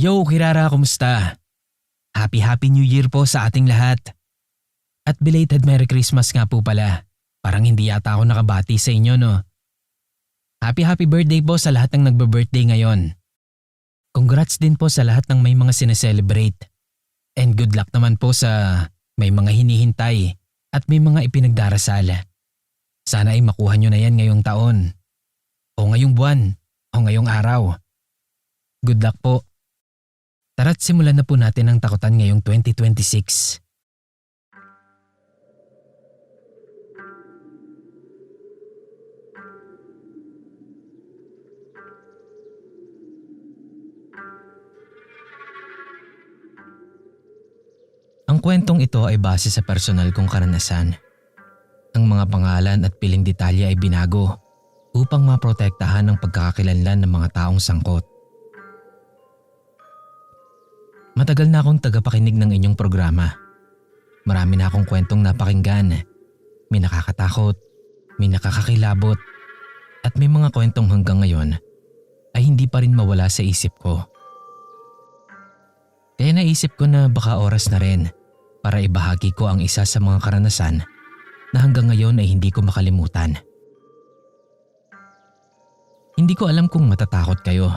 Yo, Kirara, kumusta? Happy New Year po sa ating lahat. At belated Merry Christmas nga po pala. Parang hindi yata ako nakabati sa inyo, no? Happy birthday po sa lahat ng nagbe-birthday ngayon. Congrats din po sa lahat ng may mga sineselebrate. And good luck naman po sa may mga hinihintay at may mga ipinagdarasal. Sana ay makuha nyo na yan ngayong taon. O ngayong buwan. O ngayong araw. Good luck po. Tara't simulan na po natin ang takutan ngayong 2026. Ang kwentong ito ay base sa personal kong karanasan. Ang mga pangalan at piling detalye ay binago upang maprotektahan ang pagkakakilanlan ng mga taong sangkot. Matagal na akong tagapakinig ng inyong programa. Marami na akong kwentong napakinggan. May nakakatakot, may nakakakilabot, at may mga kwentong hanggang ngayon ay hindi pa rin mawala sa isip ko. Kaya naisip ko na baka oras na rin para ibahagi ko ang isa sa mga karanasan na hanggang ngayon ay hindi ko makalimutan. Hindi ko alam kung matatakot kayo,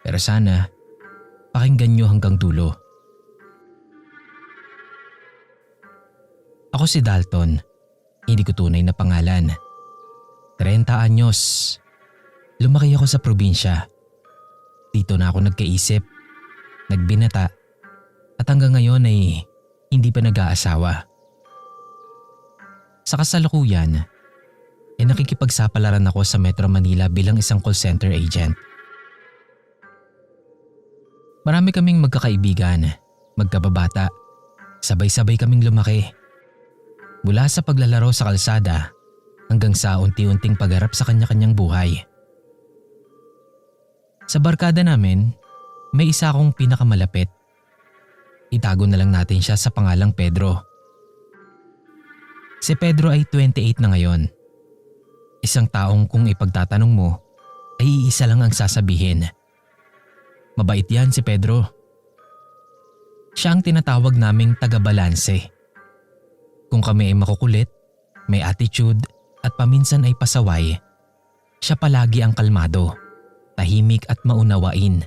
pero sana pakinggan nyo hanggang dulo. Ako si Dalton, hindi ko tunay na pangalan. 30 anyos. Lumaki ako sa probinsya. Dito na ako nagkaisip, nagbinata, at hanggang ngayon ay hindi pa nag-aasawa. Sa kasalukuyan, nakikipagsapalaran ako sa Metro Manila bilang isang call center agent. Marami kaming magkakaibigan, magkababata, sabay-sabay kaming lumaki. Mula sa paglalaro sa kalsada hanggang sa unti-unting pagharap sa kanya-kanyang buhay. Sa barkada namin, may isa akong pinakamalapit. Itago na lang natin siya sa pangalang Pedro. Si Pedro ay 28 na ngayon. Isang taong kung ipagtatanong mo ay iisa lang ang sasabihin. Mabait yan si Pedro. Siya ang tinatawag naming taga-balanse. Kung kami ay makukulit, may attitude at paminsan ay pasaway, siya palagi ang kalmado, tahimik at maunawain.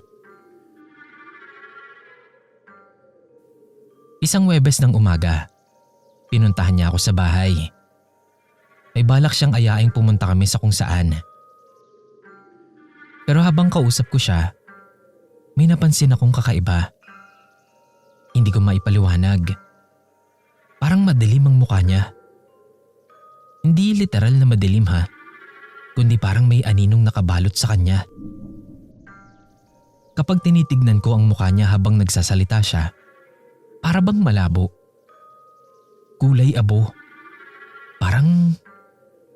Isang Huwebes ng umaga, pinuntahan niya ako sa bahay. May balak siyang ayaing pumunta kami sa kung saan. Pero habang kausap ko siya, may napansin akong kakaiba. Hindi ko maipaliwanag. Parang madilim ang mukha niya. Hindi literal na madilim ha, kundi parang may aninong nakabalot sa kanya. Kapag tinitignan ko ang mukha niya habang nagsasalita siya, para bang malabo. Kulay abo. Parang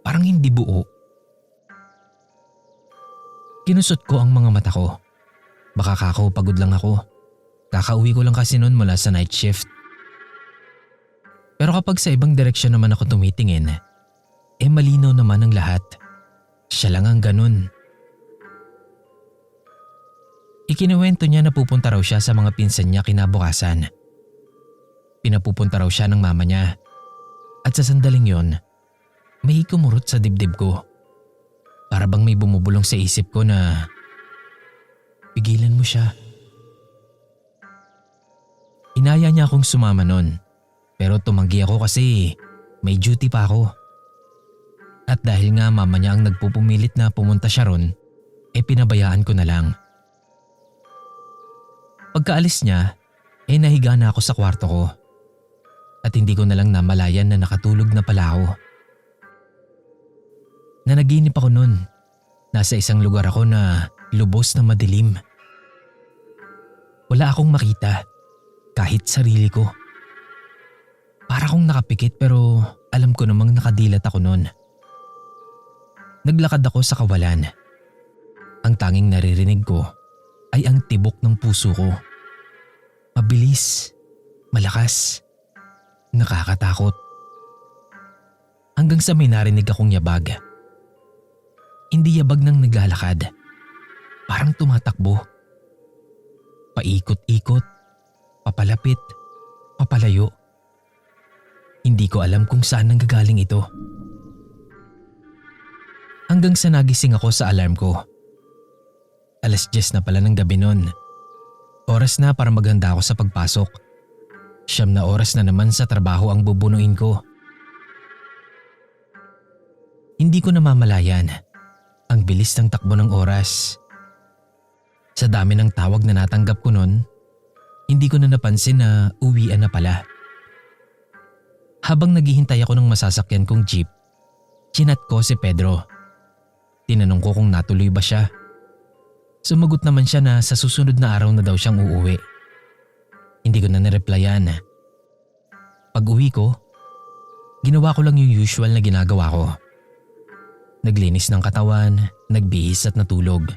hindi buo. Kinusot ko ang mga mata ko. Baka kako pagod lang ako. Kakauwi ko lang kasi noon mula sa night shift. Pero kapag sa ibang direksyon naman ako tumitingin, malinaw naman ang lahat. Siya lang ang ganun. Ikinuwento niya na pupunta raw siya sa mga pinsan niya kinabukasan. Pinapupunta raw siya ng mama niya. At sa sandaling yon, may kumurot sa dibdib ko. Para bang may bumubulong sa isip ko na pigilan mo siya. Inaya niya akong sumama nun, pero tumanggi ako kasi may duty pa ako. At dahil nga mama niya ang nagpupumilit na pumunta siya ron, pinabayaan ko na lang. Pagkaalis niya, nahiga na ako sa kwarto ko. At hindi ko na lang namalayan na nakatulog na pala ako. Nanaginip ako nun. Nasa isang lugar ako na lubos na madilim. Wala akong makita, kahit sarili ko. Para akong nakapikit pero alam ko namang nakadilat ako nun. Naglakad ako sa kawalan. Ang tanging naririnig ko ay ang tibok ng puso ko. Mabilis, malakas, nakakatakot. Hanggang sa may narinig akong yabag. Hindi yabag ng naglalakad. Parang tumatakbo. paikot-ikot, papalapit, papalayo. Hindi ko alam kung saan nanggagaling ito. Hanggang sa nagising ako sa alarm ko. 10:00 na pala ng gabi nun. Oras na para maghanda ako sa pagpasok. 9 na oras na naman sa trabaho ang bubunuin ko. Hindi ko namamalayan ang bilis ng takbo ng oras. Sa dami ng tawag na natanggap ko nun, hindi ko na napansin na uwian na pala. Habang naghihintay ako ng masasakyan kong jeep, chinat ko si Pedro. Tinanong ko kung natuloy ba siya. Sumagot naman siya na sa susunod na araw na daw siyang uuwi. Hindi ko na nireplyan. Pag uwi ko, ginawa ko lang yung usual na ginagawa ko. Naglinis ng katawan, nagbihis at natulog.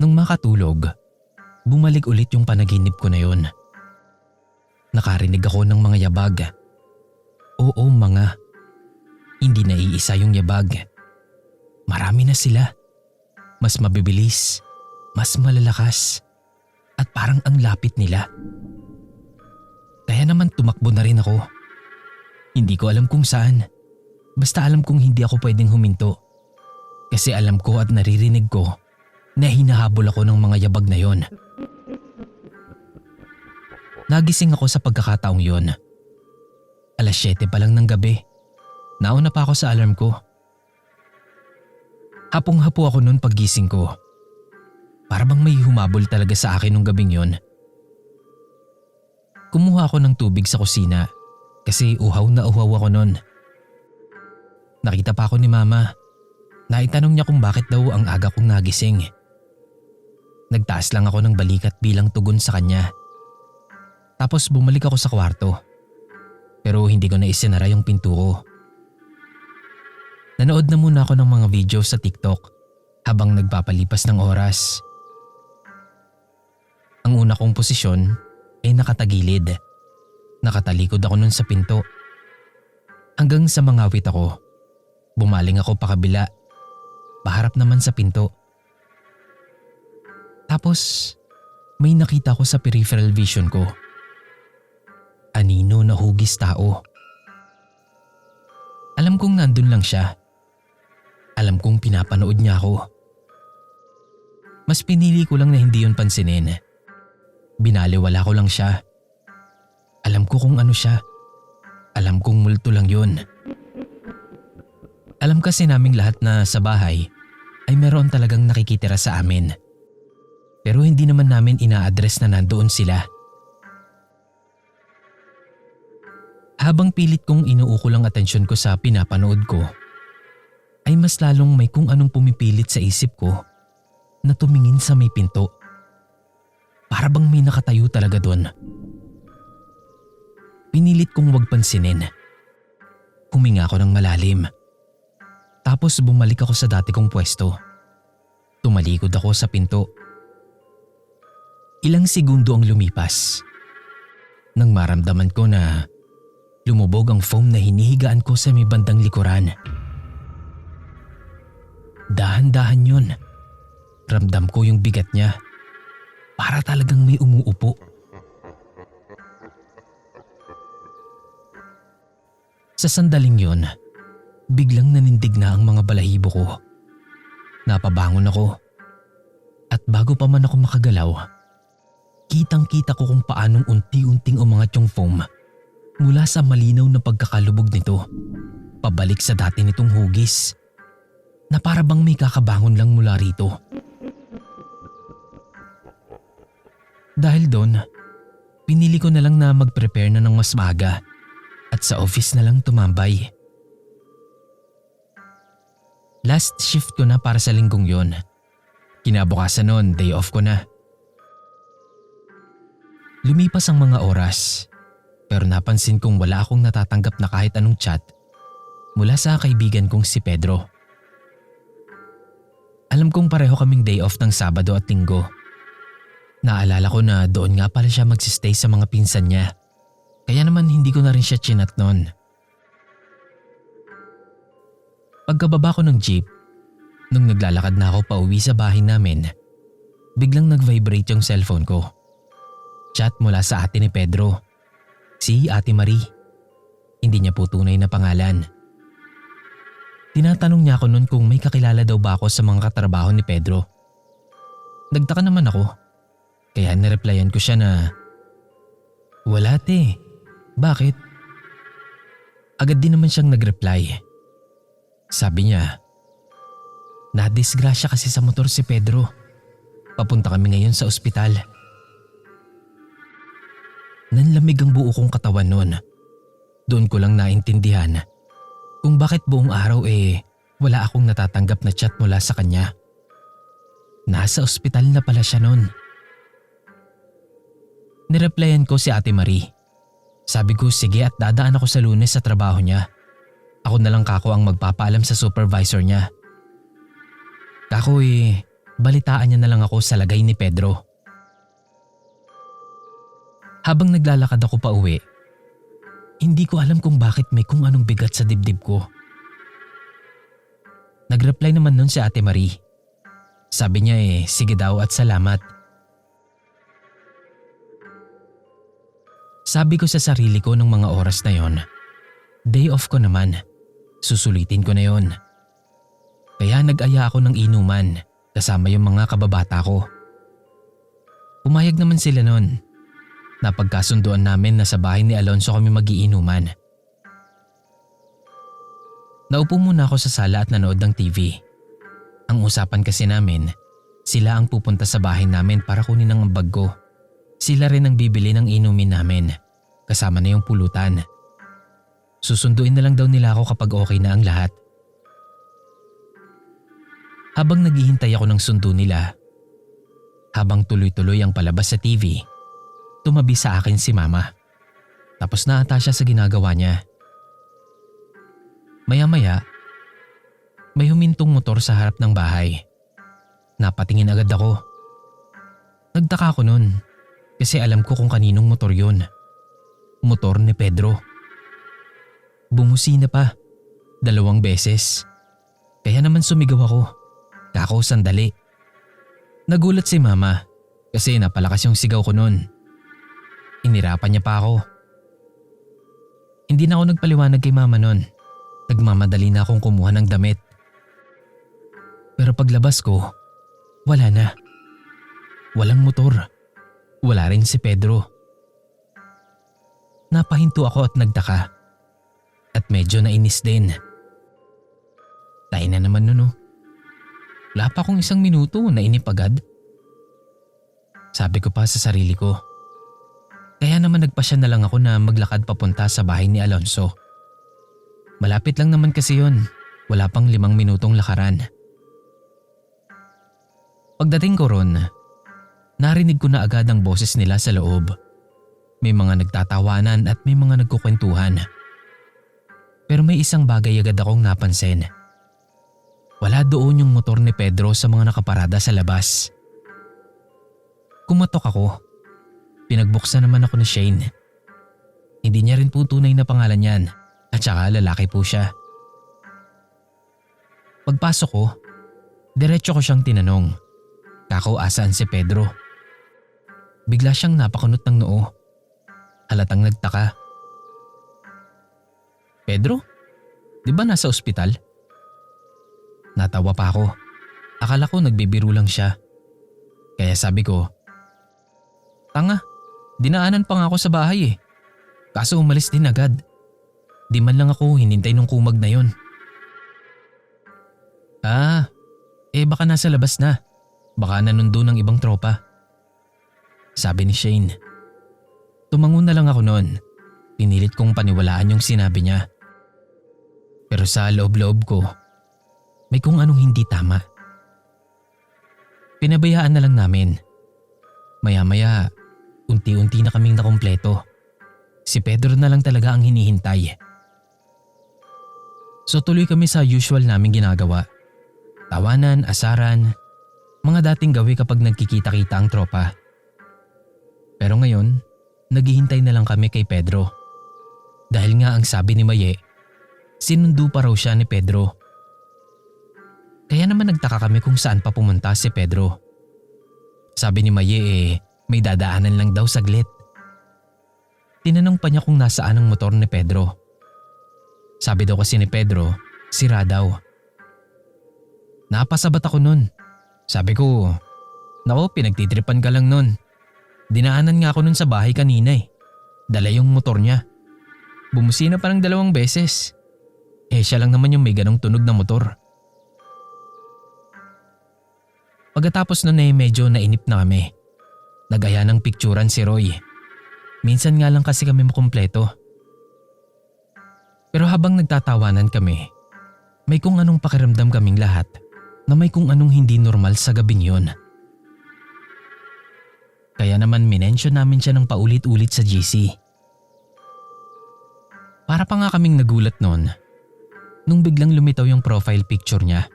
Nung makatulog, bumalik ulit yung panaginip ko na yun. Nakarinig ako ng mga yabag. Oo, mga. Hindi na iisa yung yabag. Marami na sila. Mas mabibilis, mas malalakas, at parang ang lapit nila. Kaya naman tumakbo na rin ako. Hindi ko alam kung saan. Basta alam kong hindi ako pwedeng huminto. Kasi alam ko at naririnig ko na hinahabol ako ng mga yabag na yon. Nagising ako sa pagkakataong yon. 7:00 pa lang ng gabi. Nauna pa ako sa alarm ko. Hapong-hapo ako noon paggising ko. Para bang may humabol talaga sa akin nung gabing yon. Kumuha ako ng tubig sa kusina kasi uhaw na uhaw ako noon. Nakita pa ako ni Mama. Naitanong niya kung bakit daw ang aga kong nagising. Nagtaas lang ako ng balikat bilang tugon sa kanya. Tapos bumalik ako sa kwarto. Pero hindi ko na isinara yung pinto ko. Nanood na muna ako ng mga video sa TikTok habang nagpapalipas ng oras. Ang una kong posisyon ay nakatagilid. Nakatalikod ako nun sa pinto. Hanggang sa mangawit ako, bumaling ako pakabila, paharap naman sa pinto. Tapos may nakita ko sa peripheral vision ko. Anino na hugis tao. Alam kong nandun lang siya. Alam kong pinapanood niya ako. Mas pinili ko lang na hindi yun pansinin. Binaliwala ko lang siya. Alam ko kung ano siya. Alam kong multo lang yun. Alam kasi naming lahat na sa bahay ay meron talagang nakikitira sa amin. Pero hindi naman namin ina-address na nandoon sila. Habang pilit kong inuukol ang atensyon ko sa pinapanood ko, ay mas lalong may kung anong pumipilit sa isip ko na tumingin sa may pinto. Para bang may nakatayo talaga doon. Pinilit kong wag pansinin. Huminga ako ng malalim. Tapos bumalik ako sa dati kong pwesto. Tumalikod ako sa pinto. Ilang segundo ang lumipas nang maramdaman ko na lumubog ang foam na hinihigaan ko sa may bandang likuran. Dahan-dahan yun. Ramdam ko yung bigat niya. Para talagang may umuupo. Sa sandaling yun, biglang nanindig na ang mga balahibo ko. Napabangon ako. At bago pa man ako makagalaw, kitang-kita ko kung paanong unti-unting umangat yung foam mula sa malinaw na pagkakalubog nito, pabalik sa dati nitong hugis, na para bang may kakabangon lang mula rito. Dahil doon, pinili ko na lang na mag-prepare na ng mas maaga at sa office na lang tumambay. Last shift ko na para sa linggong yon. Kinabukasan noon, day off ko na. Lumipas ang mga oras, pero napansin kong wala akong natatanggap na kahit anong chat mula sa kaibigan kong si Pedro. Alam kong pareho kaming day off ng Sabado at Linggo. Naalala ko na doon nga pala siya magsistay sa mga pinsan niya. Kaya naman hindi ko na rin siya chinat noon. Pagkababa ko ng jeep, nung naglalakad na ako pauwi sa bahay namin, Biglang nag-vibrate yung cellphone ko. Chat mula sa ate ni Pedro. Si Ate Marie. Hindi niya po tunay na pangalan. Tinatanong niya ako noon kung may kakilala daw ba ako sa mga katrabaho ni Pedro. Nagtaka naman ako. Kaya nireplyan ko siya na, "Wala te, bakit?" Agad din naman siyang nag-reply. Sabi niya, "Nadisgrasya kasi sa motor si Pedro. Papunta kami ngayon sa ospital." Nanlamig ang buo kong katawan noon. Doon ko lang naintindihan kung bakit buong araw wala akong natatanggap na chat mula sa kanya. Nasa ospital na pala siya noon. Nireplyan ko si Ate Marie. Sabi ko sige at dadaan ako sa Lunes sa trabaho niya. Ako na lang kako ang magpapaalam sa supervisor niya. Kako balitaan niya na lang ako sa lagay ni Pedro. Habang naglalakad ako pa uwi, hindi ko alam kung bakit may kung anong bigat sa dibdib ko. Nagreply naman nun si Ate Marie. Sabi niya sige daw at salamat. Sabi ko sa sarili ko ng mga oras na yon, day off ko naman, susulitin ko na yon. Kaya nag-aya ako ng inuman kasama yung mga kababata ko. Pumayag naman sila nun. Napagkasunduan namin na sa bahay ni Alonso kami magiinuman. Naupo muna ako sa sala at nanood ng TV. Ang usapan kasi namin, sila ang pupunta sa bahay namin para kunin ang bag ko. Sila rin ang bibili ng inumin namin, kasama na yung pulutan. Susunduin na lang daw nila ako kapag okay na ang lahat. Habang naghihintay ako ng sundo nila, habang tuloy-tuloy ang palabas sa TV, tumabi sa akin si Mama. Tapos na ata siya sa ginagawa niya. Maya-maya, may humintong motor sa harap ng bahay. Napatingin agad ako. Nagtaka ako nun kasi alam ko kung kaninong motor yun. Motor ni Pedro. Bumusina pa, 2 beses. Kaya naman sumigaw ako. Kako sandali. Nagulat si Mama kasi napalakas yung sigaw ko nun. Inirapan niya pa ako. Hindi na ako nagpaliwanag kay Mama nun. Nagmamadali na akong kumuha ng damit. Pero paglabas ko, wala na. Walang motor. Wala rin si Pedro. Napahinto ako at nagtaka. At medyo nainis din. Tayo na naman nun. Wala pa akong 1 minuto, nainip agad. Sabi ko pa sa sarili ko. Kaya naman nagpasya na lang ako na maglakad papunta sa bahay ni Alonso. Malapit lang naman kasi yon. Wala pang 5 minutong lakaran. Pagdating ko ron, narinig ko na agad ang boses nila sa loob. May mga nagtatawanan at may mga nagkukwentuhan. Pero may isang bagay agad akong napansin. Wala doon yung motor ni Pedro sa mga nakaparada sa labas. Kumatok ako. Pinagbuksan naman ako ni Shane. Hindi niya rin po tunay na pangalan yan at saka lalaki po siya. Pagpasok ko, diretso ko siyang tinanong. Kako, asaan si Pedro? Bigla siyang napakunot ng noo. Halatang nagtaka. Pedro? Di ba nasa ospital? Natawa pa ako. Akala ko nagbibiro lang siya. Kaya sabi ko, tanga, dinaanan pa nga ako sa bahay Kaso umalis din agad. Di man lang ako hinintay nung kumag na yon. Baka nasa labas na. Baka nanundo ng ibang tropa. Sabi ni Shane. Tumango na lang ako noon. Pinilit kong paniwalaan yung sinabi niya. Pero sa loob-loob ko, may kung anong hindi tama. Pinabayaan na lang namin. Maya-maya, unti-unti na kaming nakumpleto. Si Pedro na lang talaga ang hinihintay. So tuloy kami sa usual naming ginagawa. Tawanan, asaran, mga dating gawi kapag nagkikita-kita ang tropa. Pero ngayon, naghihintay na lang kami kay Pedro. Dahil nga ang sabi ni Maye, sinundo pa raw siya ni Pedro. Kaya naman nagtaka kami kung saan pa pumunta si Pedro. Sabi ni Maye may dadaanan lang daw saglit. Tinanong pa niya kung nasaan ang motor ni Pedro. Sabi daw kasi ni Pedro, sira daw. Napasabat ako nun. Sabi ko, naku, pinagtitripan ka lang nun. Dinaanan nga ako nun sa bahay kanina Dala yung motor niya. Bumusina pa ng 2 beses. Siya lang naman yung may ganong tunog na motor. Pagkatapos nun medyo nainip na kami. Nagaya ng picturan si Roy. Minsan nga lang kasi kami makumpleto. Pero habang nagtatawanan kami, may kung anong pakiramdam kaming lahat na may kung anong hindi normal sa gabing yun. Kaya naman minensyon namin siya ng paulit-ulit sa GC. Para pa nga kaming nagulat noon nung biglang lumitaw yung profile picture niya.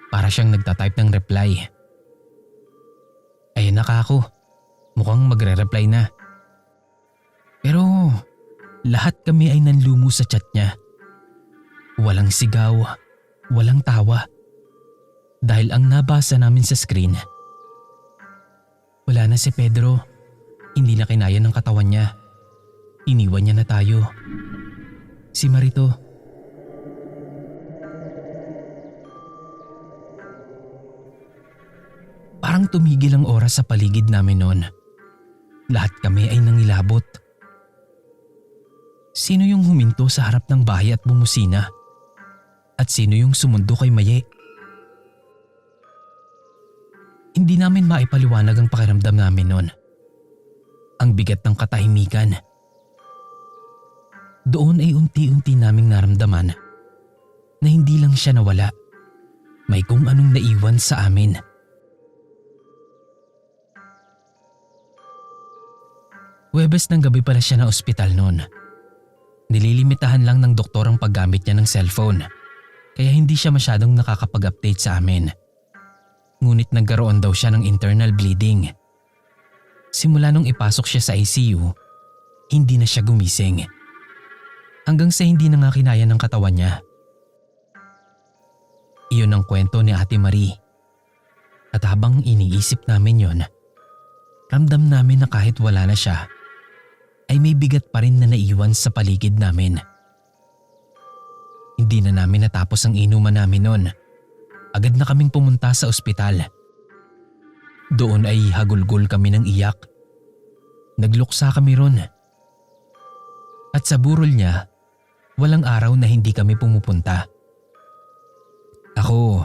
Para siyang nagtatype ng reply. Ayun na kako, mukhang magre-reply na. Pero lahat kami ay nanlumo sa chat niya. Walang sigaw, walang tawa. Dahil ang nabasa namin sa screen, wala na si Pedro. Hindi na kinaya ng katawan niya. Iniwan niya na tayo. Si Marito. Parang tumigil ang oras sa paligid namin noon. Lahat kami ay nangilabot. Sino yung huminto sa harap ng bahay at bumusina? At sino yung sumundo kay Maye? Hindi namin maipaliwanag ang pakiramdam namin noon. Ang bigat ng katahimikan. Doon ay unti-unti naming naramdaman na hindi lang siya nawala. May kung anong naiwan sa amin. Huwebes ng gabi pala siya na ospital noon. Nililimitahan lang ng doktor ang paggamit niya ng cellphone, kaya hindi siya masyadong nakakapag-update sa amin. Ngunit nagkaroon daw siya ng internal bleeding. Simula nung ipasok siya sa ICU, hindi na siya gumising. Hanggang sa hindi na nga kinaya ng katawan niya. Iyon ang kwento ni Ate Marie. At habang iniisip namin yon, ramdam namin na kahit wala na siya, ay may bigat pa rin na naiwan sa paligid namin. Hindi na namin natapos ang inuman namin noon. Agad na kaming pumunta sa ospital. Doon ay hagulgol kami ng iyak. Nagluksa kami ron. At sa burol niya, walang araw na hindi kami pumupunta. Ako,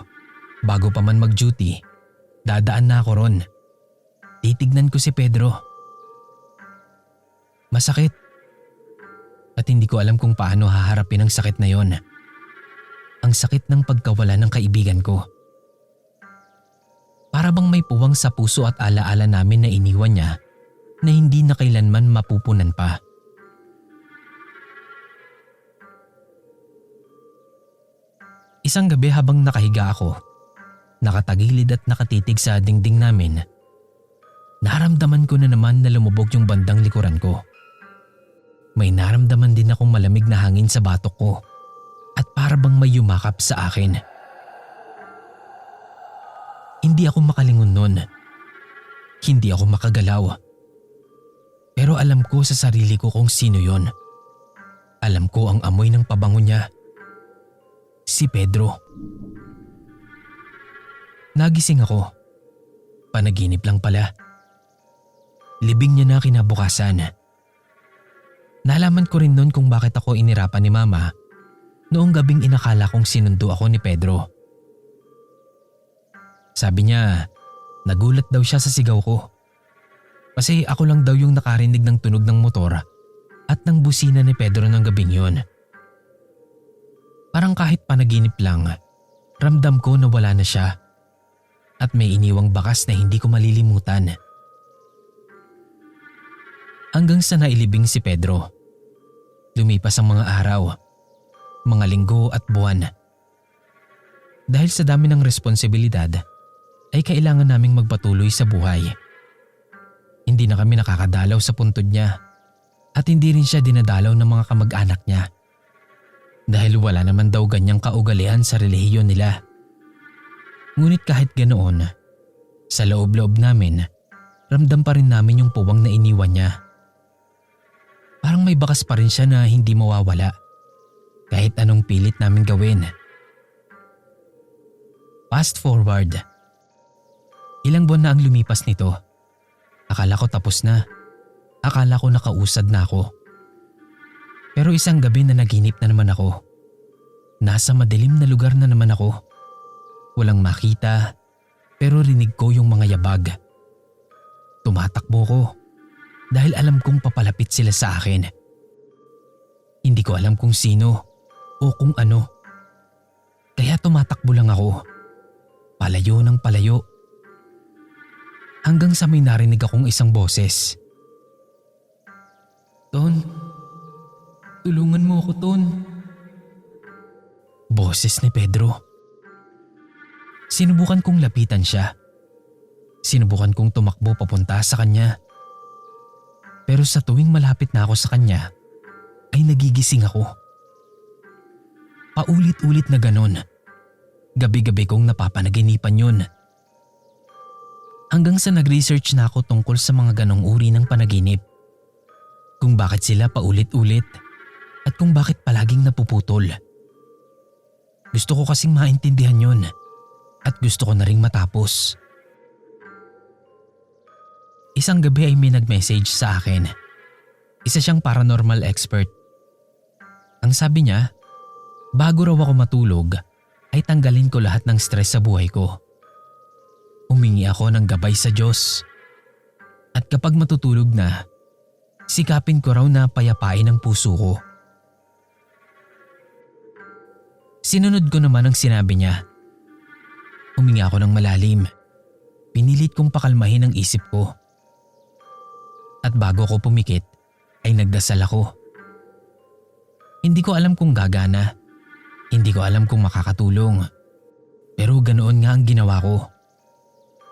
bago pa man mag-duty, dadaan na ako ron. Titignan ko si Pedro. Masakit. At hindi ko alam kung paano haharapin ang sakit na yon. Ang sakit ng pagkawala ng kaibigan ko. Para bang may puwang sa puso at alaala namin na iniwan niya na hindi na kailanman mapupunan pa. Isang gabi habang nakahiga ako, nakatagilid at nakatitig sa dingding namin, naramdaman ko na naman na lumubog yung bandang likuran ko. May naramdaman din akong malamig na hangin sa batok ko. At para bang may yumakap sa akin. Hindi ako makalingon nun. Hindi ako makagalaw. Pero alam ko sa sarili ko kung sino yon. Alam ko ang amoy ng pabango niya. Si Pedro. Nagising ako. Panaginip lang pala. Libing niya na kinabukasan. Nalaman ko rin nun kung bakit ako inirapan ni Mama noong gabing inakala kong sinundo ako ni Pedro. Sabi niya, nagulat daw siya sa sigaw ko. Kasi ako lang daw yung nakarinig ng tunog ng motor at ng busina ni Pedro ng gabing yun. Parang kahit panaginip lang, ramdam ko na wala na siya at may iniwang bakas na hindi ko malilimutan. Hanggang sa nailibing si Pedro. Lumipas ang mga araw. Mga linggo at buwan. Dahil sa dami ng responsibilidad, ay kailangan naming magpatuloy sa buhay. Hindi na kami nakakadalaw sa puntod niya at hindi rin siya dinadalaw ng mga kamag-anak niya. Dahil wala naman daw ganyang kaugalian sa relihiyon nila. Ngunit kahit ganoon, Sa loob-loob namin, ramdam pa rin namin yung puwang na iniwan niya. Parang may bakas pa rin siya na hindi mawawala kahit anong pilit namin gawin. Fast forward. Ilang buwan na ang lumipas nito. Akala ko tapos na. Akala ko nakausad na ako. Pero isang gabi na naginip na naman ako. Nasa madilim na lugar na naman ako. Walang makita, pero rinig ko yung mga yabag. Tumatakbo ko dahil alam kong papalapit sila sa akin. Hindi ko alam kung sino o kung ano. Kaya tumatakbo lang ako. Palayo ng palayo. Hanggang sa may narinig akong isang boses. "Ton, tulungan mo ako, Ton." Boses ni Pedro. Sinubukan kong lapitan siya. Sinubukan kong tumakbo papunta sa kanya. Pero sa tuwing malapit na ako sa kanya, ay nagigising ako. Paulit-ulit na ganon. Gabi-gabi kong napapanaginipan yun. Hanggang sa nag-research na ako tungkol sa mga ganong uri ng panaginip. Kung bakit sila paulit-ulit at kung bakit palaging napuputol. Gusto ko kasing maintindihan yun at gusto ko na ring matapos. Isang gabi ay may nag-message sa akin. Isa siyang paranormal expert. Ang sabi niya, bago raw ako matulog ay tanggalin ko lahat ng stress sa buhay ko. Humingi ako ng gabay sa Diyos. At kapag matutulog na, sikapin ko raw na payapain ang puso ko. Sinunod ko naman ang sinabi niya. Huminga ako ng malalim. Pinilit kong pakalmahin ang isip ko. At bago ko pumikit, ay nagdasal ako. Hindi ko alam kung gagana. Hindi ko alam kung makakatulong. Pero ganoon nga ang ginawa ko.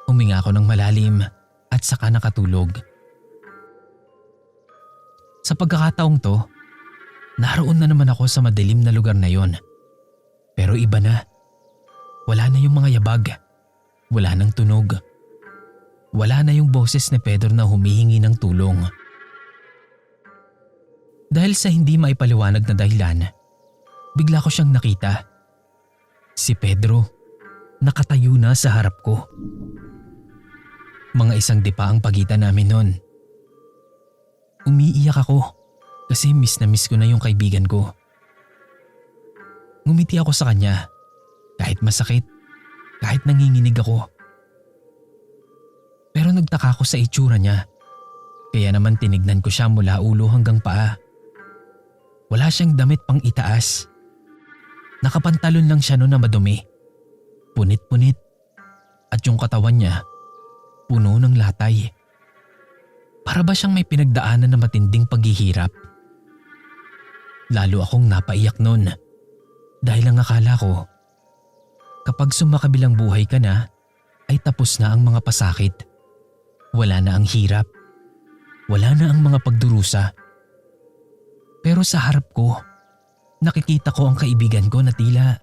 Huminga ako ng malalim at saka nakatulog. Sa pagkakataong to, naroon na naman ako sa madilim na lugar na yon. Pero iba na. Wala na yung mga yabag. Wala nang tunog. Wala na yung boses ni Pedro na humihingi ng tulong. Dahil sa hindi maipaliwanag na dahilan, bigla ko siyang nakita. Si Pedro, nakatayo na sa harap ko. Mga isang dipa ang pagitan namin noon. Umiiyak ako kasi miss na miss ko na yung kaibigan ko. Ngumiti ako sa kanya. Kahit masakit, kahit nanginginig ako. Pero nagtaka ako sa itsura niya. Kaya naman tinignan ko siya mula ulo hanggang paa. Wala siyang damit pang itaas. Nakapantalon lang siya noon na madumi. Punit-punit. At yung katawan niya, puno ng latay. Para ba siyang may pinagdaanan na matinding paghihirap? Lalo akong napaiyak noon. Dahil ang akala ko, kapag sumakabilang buhay ka na, ay tapos na ang mga pasakit. Wala na ang hirap. Wala na ang mga pagdurusa. Pero sa harap ko, nakikita ko ang kaibigan ko na tila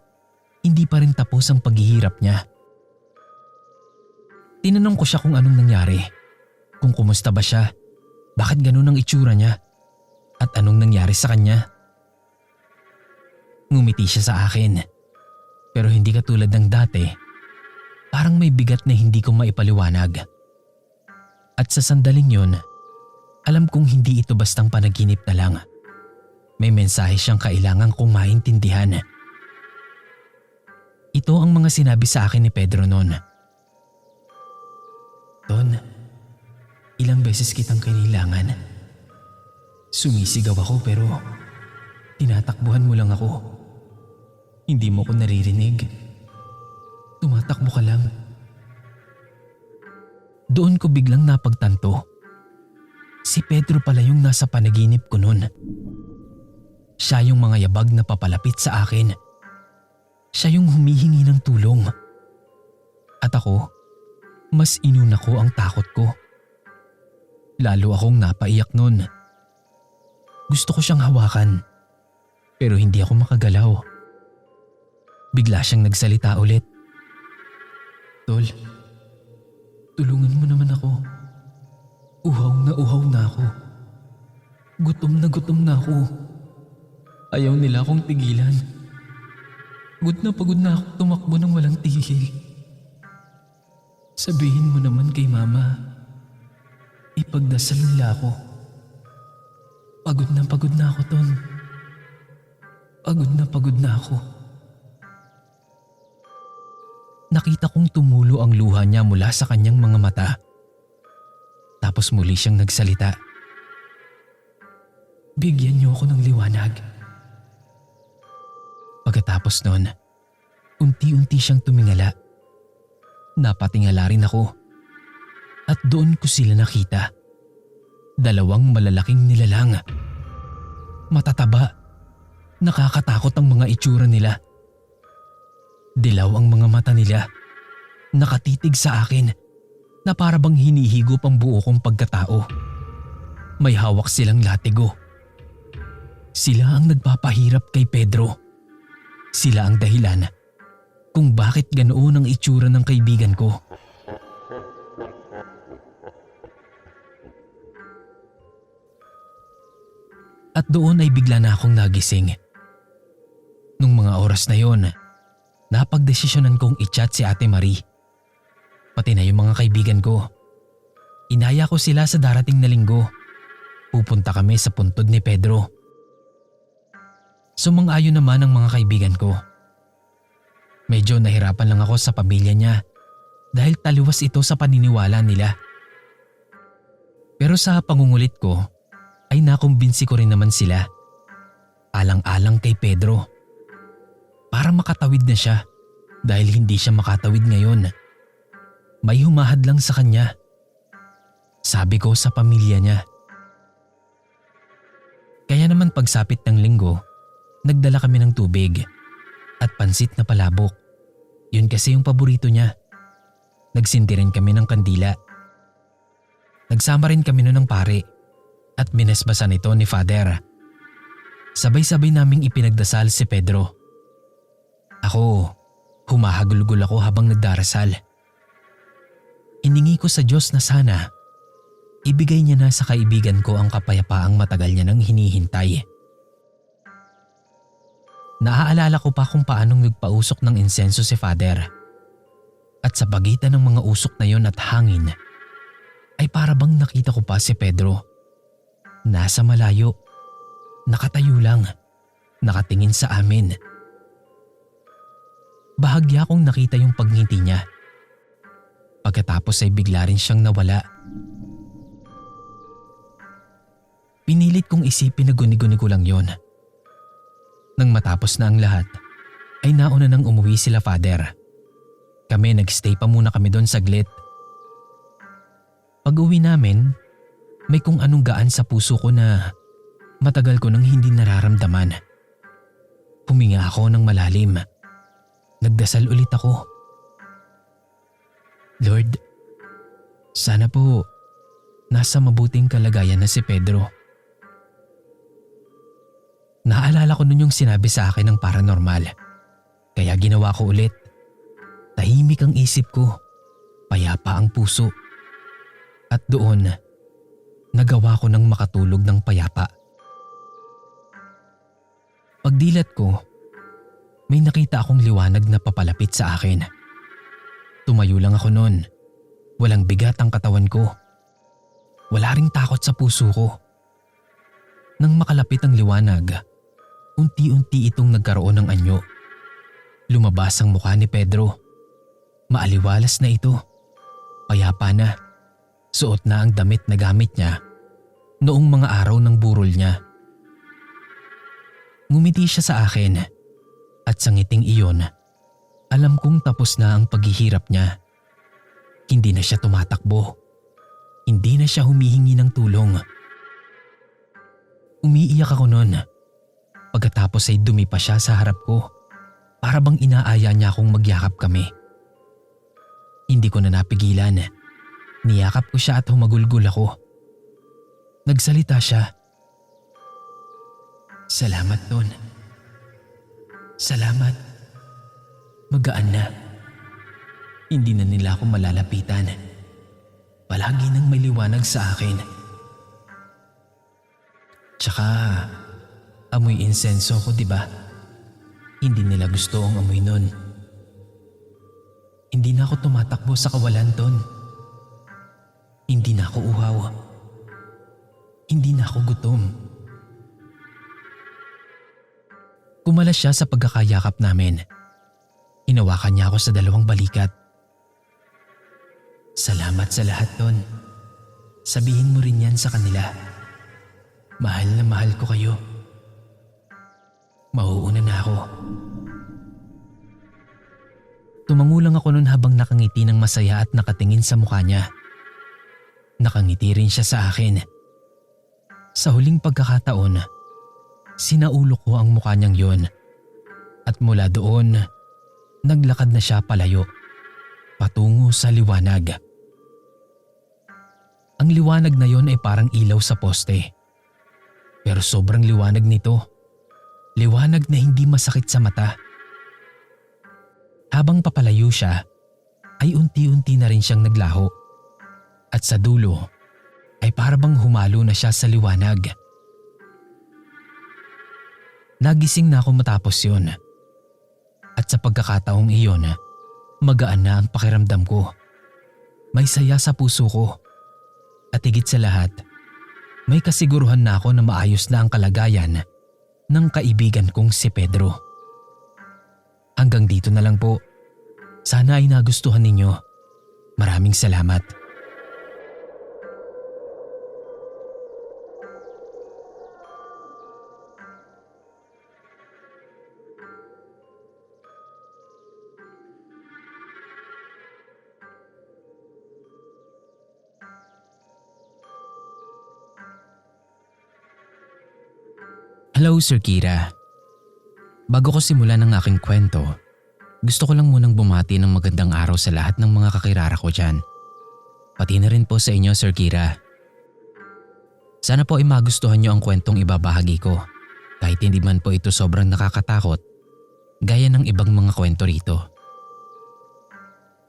hindi pa rin tapos ang paghihirap niya. Tinanong ko siya kung anong nangyari. Kung kumusta ba siya, bakit ganun ang itsura niya, at anong nangyari sa kanya. Ngumiti siya sa akin. Pero hindi katulad ng dati, parang may bigat na hindi ko maipaliwanag. At sa sandaling yun, alam kong hindi ito bastang panaginip na lang. May mensahe siyang kailangan kong maintindihan. Ito ang mga sinabi sa akin ni Pedro noon. "Ton, ilang beses kitang kailangan. Sumisigaw ako pero tinatakbuhan mo lang ako. Hindi mo ko naririnig. Tumatakbo ka lang." Doon ko biglang napagtanto. Si Pedro pala yung nasa panaginip ko noon. Siya yung mga yabag na papalapit sa akin. Siya yung humihingi ng tulong. At ako, mas inuna ko ang takot ko. Lalo akong napaiyak noon. Gusto ko siyang hawakan, pero hindi ako makagalaw. Bigla siyang nagsalita ulit. "Tol, Tulungan mo naman ako. Uhaw na ako. Gutom na ako. Ayaw nila akong tigilan. Pagod na ako tumakbo ng walang tigil. Sabihin mo naman kay Mama. Ipagdasal nila ako. Pagod na ako, Ton. Pagod na ako. Nakita kong tumulo ang luha niya mula sa kanyang mga mata. Tapos muli siyang nagsalita. Bigyan niyo ako ng liwanag. Pagkatapos nun, unti-unti siyang tumingala. Napatingala rin ako. At doon ko sila nakita. Dalawang malalaking nilalang. Matataba. Nakakatakot ang mga itsura nila. Dilaw ang mga mata nila. Nakatitig sa akin na para bang hinihigop ang buo kong pagkatao. May hawak silang latigo. Sila ang nagpapahirap kay Pedro. Sila ang dahilan kung bakit ganoon ang itsura ng kaibigan ko. At doon ay bigla na akong nagising. Nung mga oras na yon, napagdesisyonan kong i-chat si Ate Marie. Pati na yung mga kaibigan ko. Inaya ko sila sa darating na linggo. Pupunta kami sa puntod ni Pedro. Sumang-ayon naman ang mga kaibigan ko. Medyo nahirapan lang ako sa pamilya niya dahil taliwas ito sa paniniwala nila. Pero sa pangungulit ko ay nakumbinsi ko rin naman sila. Alang-alang kay Pedro. Para makatawid na siya dahil hindi siya makatawid ngayon. May humahad lang sa kanya. Sabi ko sa pamilya niya. Kaya naman pagsapit ng linggo, nagdala kami ng tubig at pansit na palabok. Yun kasi yung paborito niya. Nagsindi rin kami ng kandila. Nagsama rin kami nun ng pare at binesbasan ito ni Father. Sabay-sabay naming ipinagdasal si Pedro. Ako, humahagulgol ako habang nagdarasal. Iningi ko sa Diyos na sana ibigay niya na sa kaibigan ko ang kapayapaang matagal niya nang hinihintay. Naaalala ko pa kung paanong nagpausok ng insenso si Father. At sa pagitan ng mga usok na yon at hangin, ay para bang nakita ko pa si Pedro. Nasa malayo, nakatayo lang, nakatingin sa amin. Bahagya kong nakita yung pagngiti niya. Pagkatapos ay bigla rin siyang nawala. Pinilit kong isipin na guni-guni ko lang yon. Nang matapos na ang lahat, ay nauna nang umuwi sila Father. Kami nagstay pa muna kami doon saglit. Pag-uwi namin, may kung anong gaan sa puso ko na matagal ko nang hindi nararamdaman. Huminga ako ng malalim. Nagdasal ulit ako. Lord, sana po nasa mabuting kalagayan na si Pedro. Naalala ko nun yung sinabi sa akin ng paranormal. Kaya ginawa ko ulit. Tahimik ang isip ko. Payapa ang puso. At doon, nagawa ko ng makatulog ng payapa. Pagdilat ko, may nakita akong liwanag na papalapit sa akin. Tumayo lang ako noon. Walang bigat ang katawan ko. Wala ring takot sa puso ko. Nang makalapit ang liwanag, unti-unti itong nagkaroon ng anyo. Lumabas ang mukha ni Pedro. Maaliwalas na ito. Payapa na. Suot na ang damit na gamit niya noong mga araw ng burol niya. Ngumiti siya sa akin at sa ngiting iyon, alam kong tapos na ang paghihirap niya. Hindi na siya tumatakbo. Hindi na siya humihingi ng tulong. Umiiyak ako noon. Pagkatapos ay dumipa siya sa harap ko. Para bang inaaya niya akong magyakap kami. Hindi ko na napigilan. Niyakap ko siya at humagulgol ako. Nagsalita siya. Salamat, Ton. Salamat. Magaan na. Hindi na nila ako malalapitan. Palagi nang may liwanag sa akin. Tsaka amoy insenso ko, di ba? Hindi nila gusto ang amoy nun. Hindi na ako tumatakbo sa kawalan, Ton. Hindi na ako uhaw. Hindi na ako gutom. Kumalas siya sa pagkakayakap namin. Hinawakan niya ako sa dalawang balikat. Salamat sa lahat, Ton. Sabihin mo rin yan sa kanila. Mahal na mahal ko kayo. Mauuna na ako. Tumango lang ako nun habang nakangiti ng masaya at nakatingin sa mukha niya. Nakangiti rin siya sa akin. Sa huling pagkakataon, sinaulo ko ang mukha niyang yon. At mula doon, naglakad na siya palayo, patungo sa liwanag. Ang liwanag na yon ay parang ilaw sa poste. Pero sobrang liwanag nito. Liwanag na hindi masakit sa mata. Habang papalayo siya, ay unti-unti na rin siyang naglaho. At sa dulo, ay parabang humalo na siya sa liwanag. Nagising na ako matapos yun. At sa pagkakataong iyon, magaan na ang pakiramdam ko. May saya sa puso ko. At higit sa lahat, may kasiguruhan na ako na maayos na ang kalagayan ng kaibigan kong si Pedro. Hanggang dito na lang po. Sana ay nagustuhan ninyo. Maraming salamat. Hello, Sir Kira. Bago ko simulan ang aking kwento, gusto ko lang munang bumati ng magandang araw sa lahat ng mga kakilala ko dyan. Pati na rin po sa inyo, Sir Kira. Sana po ay magustuhan nyo ang kwentong ibabahagi ko, kahit hindi man po ito sobrang nakakatakot, gaya ng ibang mga kwento rito.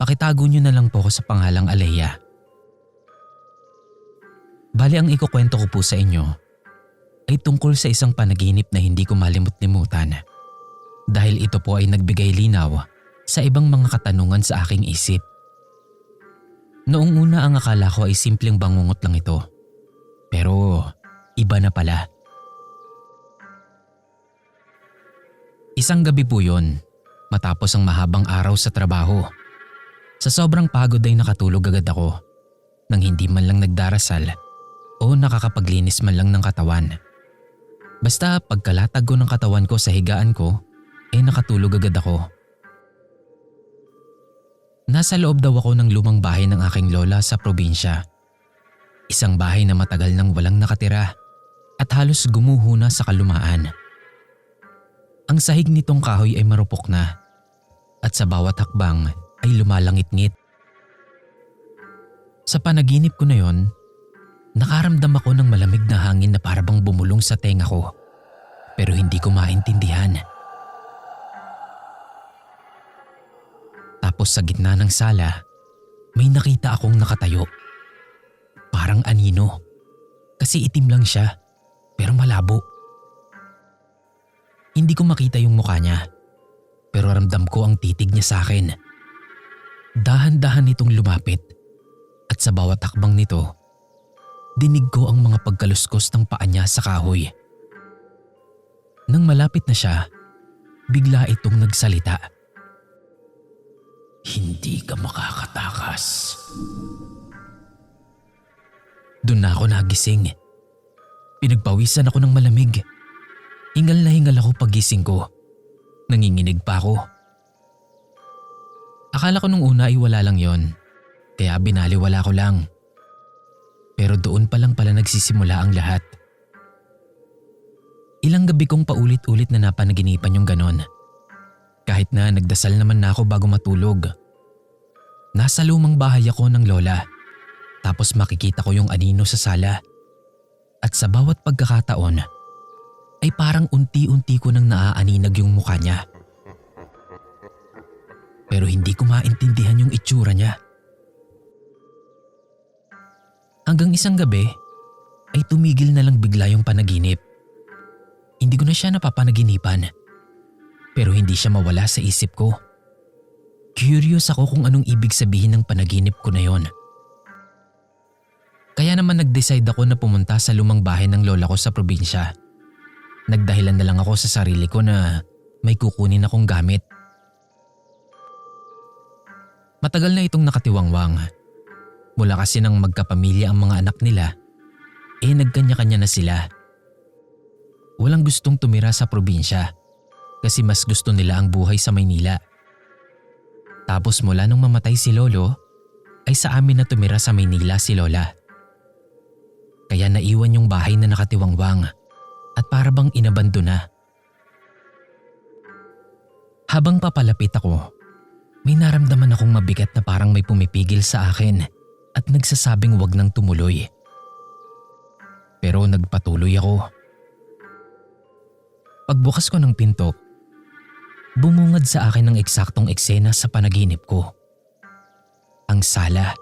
Pakitago nyo na lang po ko sa pangalang Alea. Bali ang ikukwento ko po sa inyo ay tungkol sa isang panaginip na hindi ko malimut-limutan. Dahil ito po ay nagbigay linaw sa ibang mga katanungan sa aking isip. Noong una ang akala ko ay simpleng bangungot lang ito. Pero iba na pala. Isang gabi po yun, matapos ang mahabang araw sa trabaho. Sa sobrang pagod ay nakatulog agad ako nang hindi man lang nagdarasal o nakakapaglinis man lang ng katawan. Basta pagkalatag ko ng katawan ko sa higaan ko, nakatulog agad ako. Nasa loob daw ako ng lumang bahay ng aking lola sa probinsya. Isang bahay na matagal nang walang nakatira at halos gumuho na sa kalumaan. Ang sahig nitong kahoy ay marupok na at sa bawat hakbang ay lumalangit-ngit. Sa panaginip ko na yon, nakaramdam ako ng malamig na hangin na parabang bumulong sa tenga ko, pero hindi ko maintindihan. Tapos sa gitna ng sala, may nakita akong nakatayo. Parang anino, kasi itim lang siya, pero malabo. Hindi ko makita yung mukha niya, pero ramdam ko ang titig niya sa akin. Dahan-dahan nitong lumapit at sa bawat hakbang nito, dinig ko ang mga pagkaluskos ng paa niya sa kahoy. Nang malapit na siya, bigla itong nagsalita. Hindi ka makakatakas. Doon na ako nagising. Pinagpawisan ako ng malamig. Hingal na hingal ako pagising ko. Nanginginig pa ako. Akala ko nung una ay wala lang yon, kaya binaliwala ko lang. Pero doon pa lang pala nagsisimula ang lahat. Ilang gabi kong paulit-ulit na napanaginipan yung ganon. Kahit na nagdasal naman na ako bago matulog. Nasa lumang bahay ako ng lola. Tapos makikita ko yung anino sa sala. At sa bawat pagkakataon, ay parang unti-unti ko nang naaaninag yung mukha niya. Pero hindi ko maintindihan yung itsura niya. Hanggang isang gabi ay tumigil na lang bigla yung panaginip. Hindi ko na siya napapanaginipan, pero hindi siya mawala sa isip ko. Curious ako kung anong ibig sabihin ng panaginip ko na yon. Kaya naman nag-decide ako na pumunta sa lumang bahay ng lola ko sa probinsya. Nagdahilan na lang ako sa sarili ko na may kukunin akong gamit. Matagal na itong nakatiwangwang. Mula kasi nang magkapamilya ang mga anak nila, nagkanya-kanya na sila. Walang gustong tumira sa probinsya kasi mas gusto nila ang buhay sa Maynila. Tapos mula nung mamatay si lolo, ay sa amin na tumira sa Maynila si lola. Kaya naiwan yung bahay na nakatiwangwang at para bang inabandona. Habang papalapit ako, may naramdaman akong mabigat na parang may pumipigil sa akin at nagsasabing wag nang tumuloy. Pero nagpatuloy ako. Pagbukas ko ng pinto, bumungad sa akin ang eksaktong eksena sa panaginip ko. Ang sala,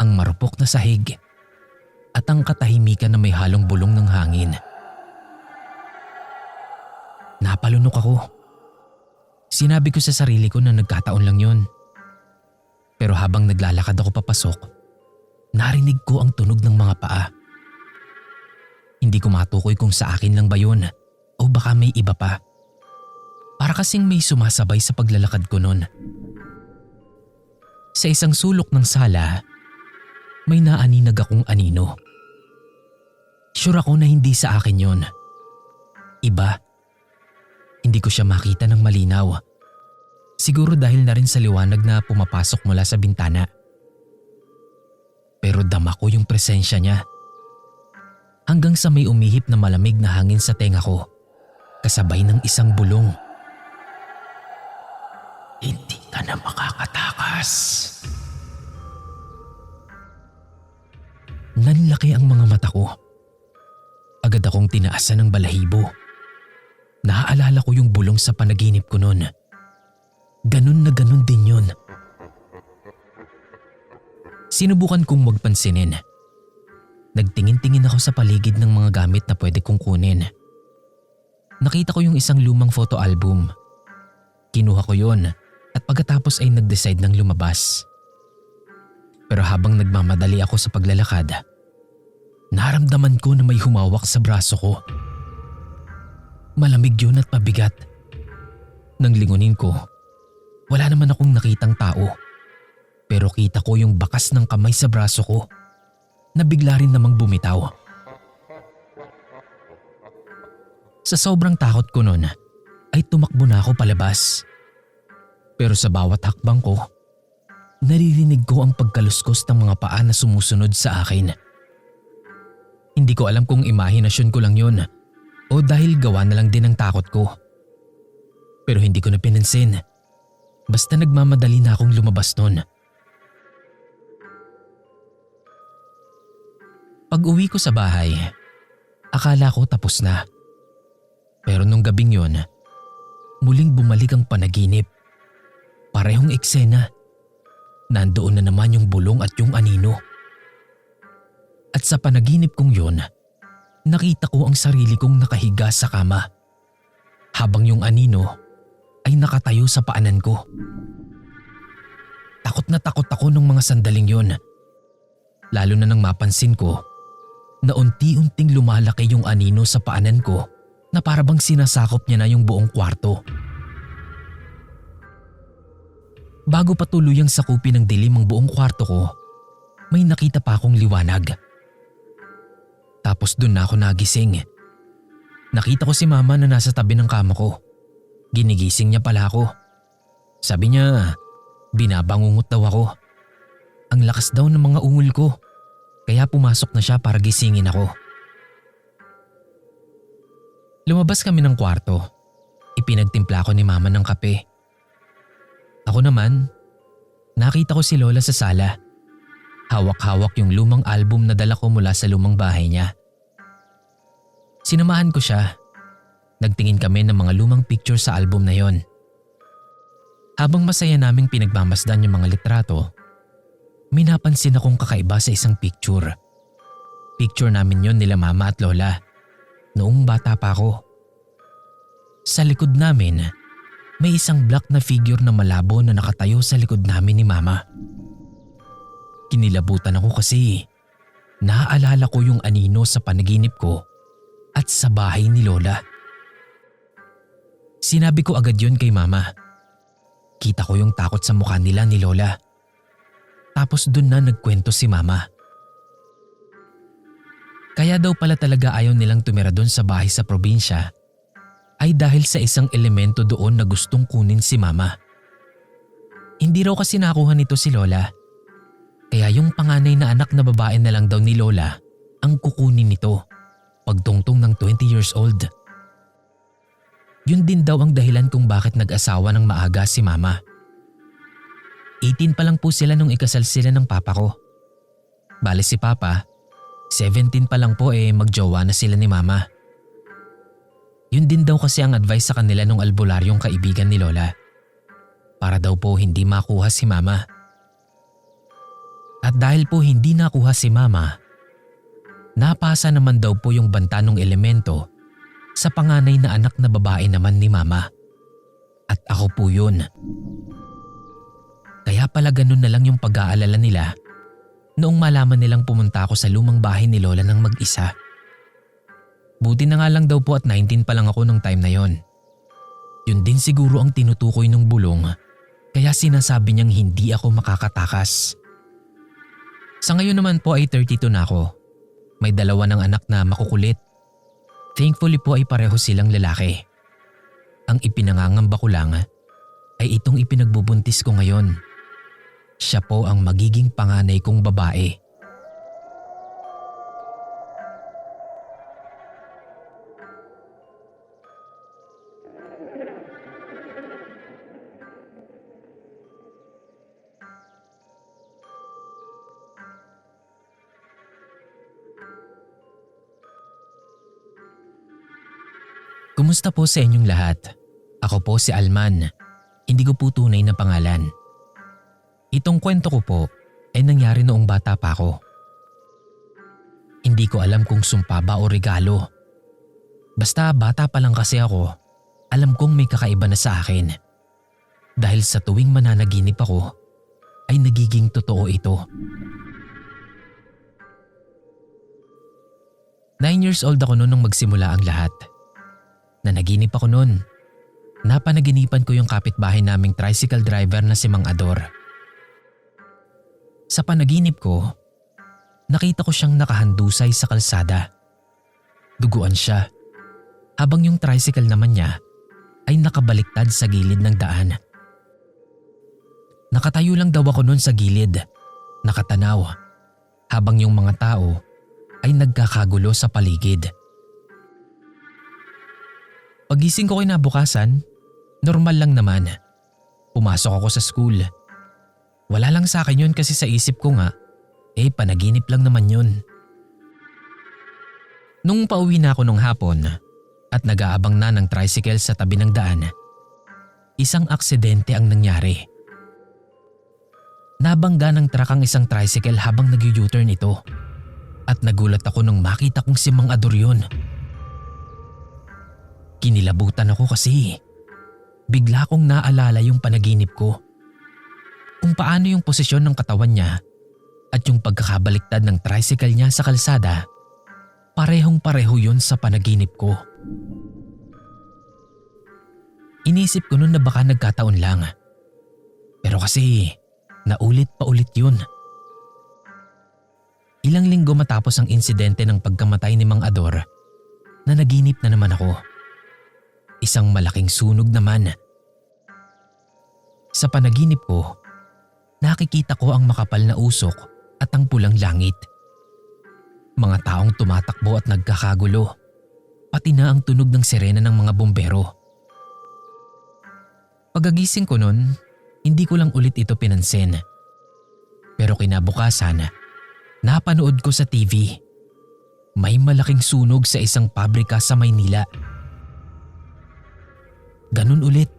ang marupok na sahig, at ang katahimikan na may halong bulong ng hangin. Napalunok ako. Sinabi ko sa sarili ko na nagkataon lang yun. Pero habang naglalakad ako papasok, narinig ko ang tunog ng mga paa. Hindi ko matukoy kung sa akin lang ba yun o baka may iba pa. Para kasing may sumasabay sa paglalakad ko nun. Sa isang sulok ng sala, may naaninag akong anino. Sure ako na hindi sa akin yun. Iba. Hindi ko siya makita ng malinaw. Siguro dahil na rin sa liwanag na pumapasok mula sa bintana. Pero dama ko yung presensya niya. Hanggang sa may umihip na malamig na hangin sa tenga ko, kasabay ng isang bulong. Hindi ka na makakatakas. Nanlaki ang mga mata ko. Agad akong tinaasan ng balahibo. Naaalala ko yung bulong sa panaginip ko noon. Ganun na ganun din yun. Sinubukan kong magpansinin. Nagtingin-tingin ako sa paligid ng mga gamit na pwede kong kunin. Nakita ko yung isang lumang photo album. Kinuha ko yun at pagkatapos ay nag-decide ng lumabas. Pero habang nagmamadali ako sa paglalakad, naramdaman ko na may humawak sa braso ko. Malamig yun at pabigat. Nang lingunin ko, wala naman akong nakitang tao. Pero kita ko yung bakas ng kamay sa braso ko na bigla rin namang bumitaw. Sa sobrang takot ko nun, ay tumakbo na ako palabas. Pero sa bawat hakbang ko, naririnig ko ang pagkaluskos ng mga paa na sumusunod sa akin. Hindi ko alam kung imahinasyon ko lang yun o dahil gawa na lang din ang takot ko. Pero hindi ko na pinansin. Basta nagmamadali na akong lumabas nun. Pag uwi ko sa bahay, akala ko tapos na. Pero nung gabing yun, muling bumalik ang panaginip. Parehong eksena. Nandoon na naman yung bulong at yung anino. At sa panaginip kong yun, nakita ko ang sarili kong nakahiga sa kama. Habang yung anino ay nakatayo sa paanan ko. Takot na takot ako nung mga sandaling yun. Lalo na nang mapansin ko na unti-unting lumalaki yung anino sa paanan ko na parabang sinasakop niya na yung buong kwarto. Bago pa tuluyang sakupin ng dilim ang buong kwarto ko, may nakita pa akong liwanag. Tapos dun na ako nagising. Nakita ko si mama na nasa tabi ng kama ko. Ginigising niya pala ako. Sabi niya, binabangungot daw ako. Ang lakas daw ng mga ungol ko, kaya pumasok na siya para gisingin ako. Lumabas kami ng kwarto. Ipinagtimpla ko ni mama ng kape. Ako naman, nakita ko si lola sa sala. Hawak-hawak yung lumang album na dala ko mula sa lumang bahay niya. Sinamahan ko siya. Nagtingin kami ng mga lumang picture sa album na yon. Habang masaya naming pinagmamasdan yung mga litrato, may napansin akong kakaiba sa isang picture Picture namin yon nila mama at lola. Noong bata pa ako. Sa likod namin, may isang black na figure na malabo na nakatayo sa likod namin ni mama. Kinilabutan ako kasi naaalala ko yung anino sa panaginip ko at sa bahay ni lola. Sinabi ko agad yon kay mama. Kita ko yung takot sa mukha nila ni lola. Tapos dun na nagkwento si mama. Kaya daw pala talaga ayaw nilang tumira doon sa bahay sa probinsya ay dahil sa isang elemento doon na gustong kunin si mama. Hindi raw kasi nakuha nito si lola. Kaya yung panganay na anak na babae na lang daw ni lola ang kukunin nito pagtungtong ng 20 years old. Yun din daw ang dahilan kung bakit nag-asawa ng maaga si mama. 18 pa lang po sila nung ikasal sila ng papa ko. Bale si papa, 17 pa lang po magjowa na sila ni mama. Yun din daw kasi ang advice sa kanila nung albularyong kaibigan ni lola. Para daw po hindi makuha si mama. At dahil po hindi nakuha si mama, napasa naman daw po yung banta ng elemento sa panganay na anak na babae naman ni mama. At ako po yun. Kaya pala ganun na lang yung pag-aalala nila noong malaman nilang pumunta ako sa lumang bahay ni lola ng mag-isa. Buti na nga lang daw po at 19 pa lang ako nung time na yon. Yun din siguro ang tinutukoy ng bulong kaya sinasabi niyang hindi ako makakatakas. Sa ngayon naman po ay 32 na ako. May dalawa ng anak na makukulit. Thankfully po ay pareho silang lalaki. Ang ipinangangamba ko lang ay itong ipinagbubuntis ko ngayon. Siya po ang magiging panganay kong babae. Kumusta po sa inyong lahat? Ako po si Alman. Hindi ko po tunay na pangalan. Itong kwento ko po ay nangyari noong bata pa ako. Hindi ko alam kung sumpa ba o regalo. Basta bata pa lang kasi ako, alam kong may kakaiba na sa akin. Dahil sa tuwing mananaginip ako, ay nagiging totoo ito. 9 years old ako noon nung magsimula ang lahat. Nanaginip ako noon. Napanaginipan ko yung kapitbahay naming tricycle driver na si Mang Ador. Sa panaginip ko, nakita ko siyang nakahandusay sa kalsada. Duguan siya, habang yung tricycle naman niya ay nakabaliktad sa gilid ng daan. Nakatayo lang daw ako noon sa gilid, nakatanaw, habang yung mga tao ay nagkakagulo sa paligid. Pagising ko kinabukasan, normal lang naman. Pumasok ako sa school. Wala lang sa akin yun kasi sa isip ko nga, panaginip lang naman yun. Nung pauwi na ako nung hapon at nag-aabang na ng tricycle sa tabi ng daan, isang aksidente ang nangyari. Nabangga ng truck ang isang tricycle habang nag-U-turn ito at nagulat ako nung makita kong si Mang Ador yun. Kinilabutan ako kasi bigla kong naalala yung panaginip ko. Kung paano yung posisyon ng katawan niya at yung pagkakabaliktad ng tricycle niya sa kalsada, parehong-pareho yun sa panaginip ko. Inisip ko noon na baka nagkataon lang. Pero kasi naulit pa ulit yun. Ilang linggo matapos ang insidente ng pagkamatay ni Mang Ador, nanaginip na naman ako. Isang malaking sunog naman. Sa panaginip ko, nakikita ko ang makapal na usok at ang pulang langit. Mga taong tumatakbo at nagkakagulo, pati na ang tunog ng sirena ng mga bumbero. Pagagising ko nun, hindi ko lang ulit ito pinansin. Pero kinabukasan, napanood ko sa TV. May malaking sunog sa isang pabrika sa Maynila. Ganun ulit.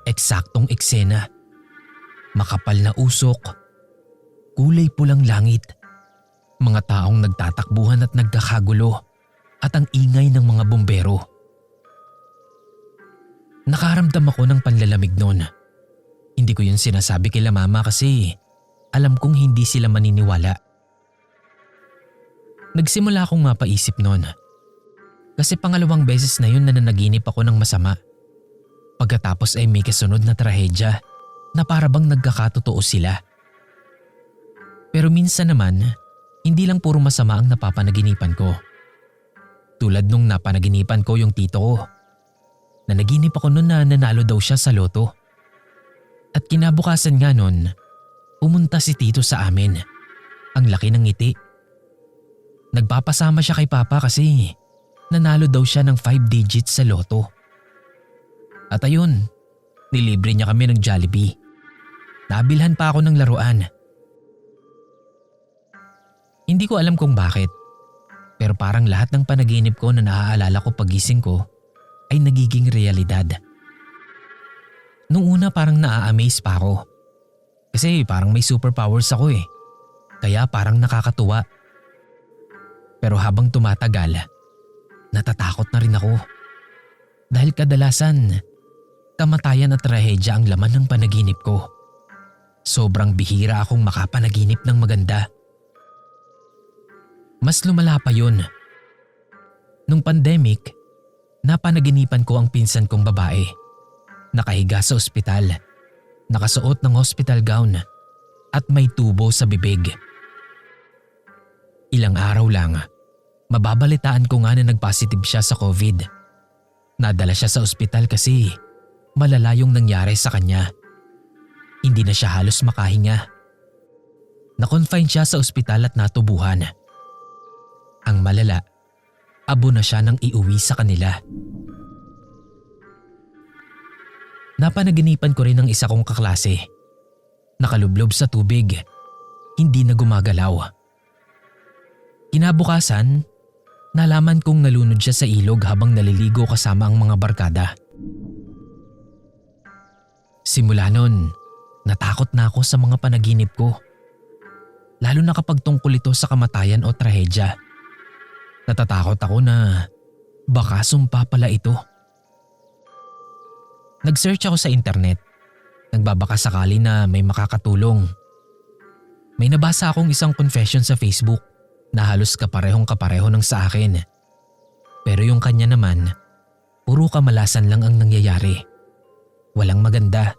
Eksaktong eksena. Makapal na usok. Kulay pulang langit. Mga taong nagtatakbuhan at nagkakagulo at ang ingay ng mga bumbero. Nakaramdam ako ng panlalamig noon. Hindi ko yun sinasabi kila mama kasi alam kong hindi sila maniniwala. Nagsimula akong mapaisip noon. Kasi pangalawang beses na yun na nanaginip ako ng masama. Pagkatapos ay may kasunod na trahedya na para bang nagkakatotoo sila. Pero minsan naman, hindi lang puro masama ang napapanaginipan ko. Tulad nung napanaginipan ko yung tito ko. Nanaginip ako noon na nanalo daw siya sa loto. At kinabukasan nga noon, pumunta si tito sa amin. Ang laki ng ngiti. Nagpapasama siya kay papa kasi nanalo daw siya ng 5 digits sa loto. At ayun, nilibre niya kami ng Jollibee. Nabilhan pa ako ng laruan. Hindi ko alam kung bakit, pero parang lahat ng panaginip ko na naaalala ko pagising ko ay nagiging realidad. Nung una parang naa-amaze pa ako. Kasi parang may superpowers ako eh. Kaya parang nakakatuwa. Pero habang tumatagal, natatakot na rin ako. Dahil kadalasan, kamatayan at trahedya ang laman ng panaginip ko. Sobrang bihira akong makapanaginip ng maganda. Mas lumala pa yun. Nung pandemic, napanaginipan ko ang pinsan kong babae. Nakahiga sa ospital, nakasuot ng hospital gown at may tubo sa bibig. Ilang araw lang, mababalitaan ko nga na nag-positive siya sa COVID. Nadala siya sa ospital kasi malala yung nangyari sa kanya. Hindi na siya halos makahinga. Na-confine siya sa ospital at natubuhan. Ang malala, abo na siya nang iuwi sa kanila. Napanaginipan ko rin ng isa kong kaklase. Nakalublob sa tubig, hindi na gumagalaw. Kinabukasan, nalaman kong nalunod siya sa ilog habang naliligo kasama ang mga barkada. Simula nun, natakot na ako sa mga panaginip ko. Lalo na kapag tungkol ito sa kamatayan o trahedya. Natatakot ako na baka sumpa pala ito. Nag-search ako sa internet. Nagbabaka sakali na may makakatulong. May nabasa akong isang confession sa Facebook na halos kaparehong-kapareho ng sa akin. Pero yung kanya naman, puro kamalasan lang ang nangyayari. Walang maganda.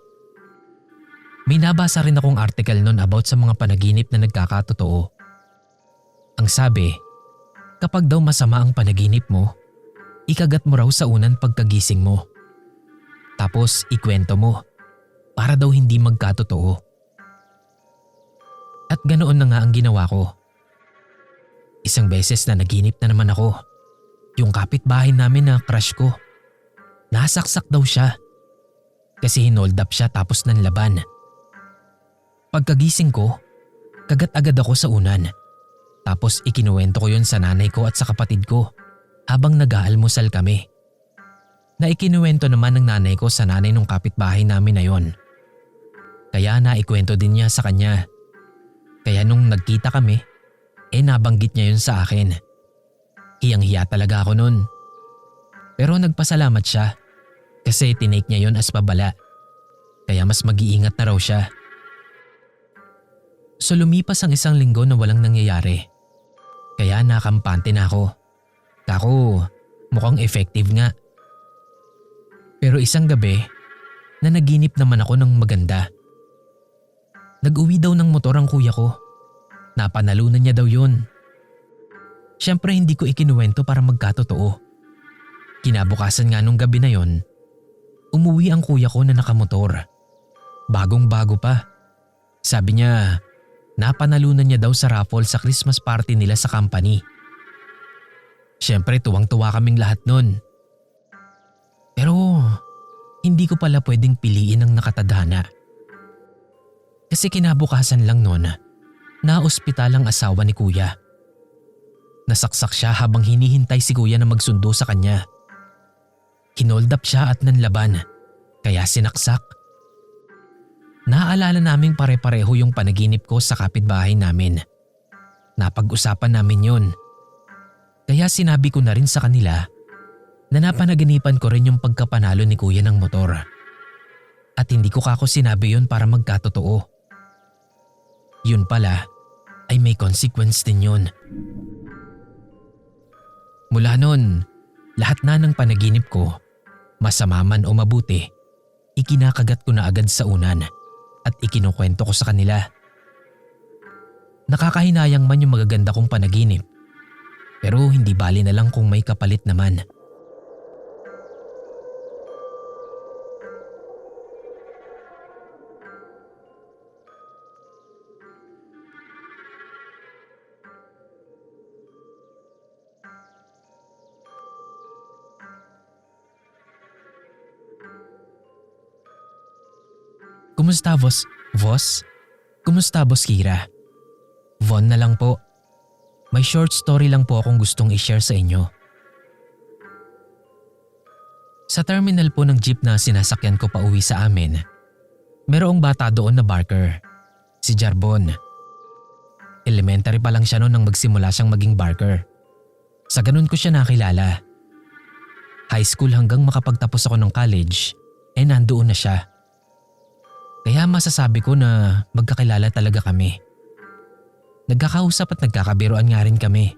May nabasa rin akong article nun about sa mga panaginip na nagkakatotoo. Ang sabi, kapag daw masama ang panaginip mo, ikagat mo raw sa unang pagkagising mo. Tapos ikwento mo para daw hindi magkatotoo. At ganoon na nga ang ginawa ko. Isang beses na naginip na naman ako. Yung kapitbahay namin na crush ko. Nasaksak daw siya. Kasi hinold up siya tapos nanlaban. Pagkagising ko, kagat agad ako sa unan. Tapos ikinuwento ko yun sa nanay ko at sa kapatid ko habang nag-aalmusal kami. Na ikinuwento naman ng nanay ko sa nanay ng kapitbahay namin na yon. Kaya naikwento din niya sa kanya. Kaya nung nagkita kami, nabanggit niya yun sa akin. Hiyang-hiya talaga ako nun. Pero nagpasalamat siya kasi tinake niya yun as babala. Kaya mas mag-iingat na raw siya. So lumipas ang isang linggo na walang nangyayari. Kaya nakampante na ako. Kako, mukhang effective nga. Pero isang gabi, nanaginip naman ako ng maganda. Nag-uwi daw ng motor ang kuya ko. Napanalunan niya daw yun. Siyempre hindi ko ikinuwento para magkatotoo. Kinabukasan nga nung gabi na yon, umuwi ang kuya ko na nakamotor. Bagong-bago pa. Sabi niya, napanalunan niya daw sa raffle sa Christmas party nila sa company. Siyempre tuwang-tuwa kaming lahat nun. Pero hindi ko pala pwedeng piliin ang nakatadhana. Kasi kinabukasan lang nun, na-ospital ang asawa ni kuya. Nasaksak siya habang hinihintay si kuya na magsundo sa kanya. Hinold up siya at nanlaban, kaya sinaksak. Naaalala naming pare-pareho yung panaginip ko sa kapitbahay namin. Napag-usapan namin yun. Kaya sinabi ko na rin sa kanila na napanaginipan ko rin yung pagkapanalo ni kuya ng motor. At hindi ko kako sinabi yun para magkatotoo. Yun pala ay may consequence din yun. Mula nun, lahat na ng panaginip ko, masama man o mabuti, ikinakagat ko na agad sa unan at ikinukwento ko sa kanila. Nakakahinayang man yung magaganda kong panaginip, pero hindi bali na lang kung may kapalit naman. Kumusta, Boss? Boss? Kumusta, Boss Kira? Von na lang po. May short story lang po akong gustong i-share sa inyo. Sa terminal po ng jeep na sinasakyan ko pa uwi sa amin, merong bata doon na barker, si Jarbon. Elementary pa lang siya noon nang magsimula siyang maging barker. Sa ganun ko siya nakilala. High school hanggang makapagtapos ako ng college, nandoon na siya. Kaya masasabi ko na magkakilala talaga kami. Nagkakausap at nagkakabiruan nga rin kami.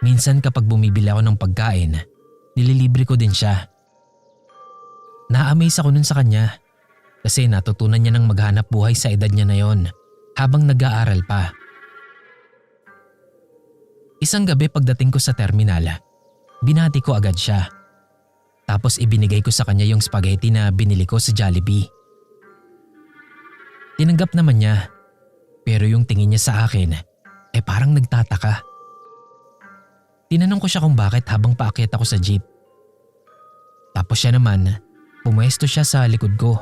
Minsan kapag bumibili ako ng pagkain, nililibre ko din siya. Na-amaze ako nun sa kanya kasi natutunan niya ng maghanap buhay sa edad niya na yon habang nag-aaral pa. Isang gabi pagdating ko sa terminal, binati ko agad siya. Tapos ibinigay ko sa kanya yung spaghetti na binili ko sa Jollibee. Tinanggap naman niya, pero yung tingin niya sa akin parang nagtataka. Tinanong ko siya kung bakit habang paakyat ako sa jeep. Tapos siya naman, pumuesto siya sa likod ko,